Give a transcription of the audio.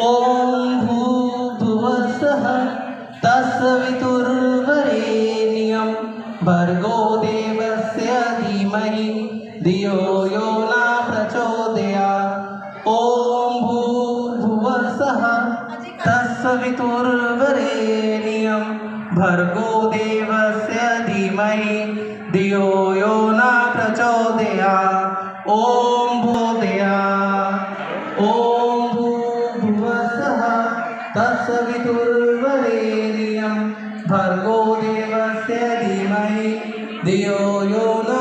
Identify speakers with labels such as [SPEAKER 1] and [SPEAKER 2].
[SPEAKER 1] ओम भूर्भुवस्सुः तत्सवितुर्वरेण्यं भर्गो देवस्य धीमहि धियो यो न प्रचोदयात्। ओम भूर्भुवस्सुः तत्सवितुर्वरेण्यं भर्गो देवस्य धीमहि धियो यो न प्रचोदयात्। ओम भूदया ओम भूर्भुवस्सुः तत्सवितुर्वरेण्यं भर्गो देवस्य धीमहि धियो यो न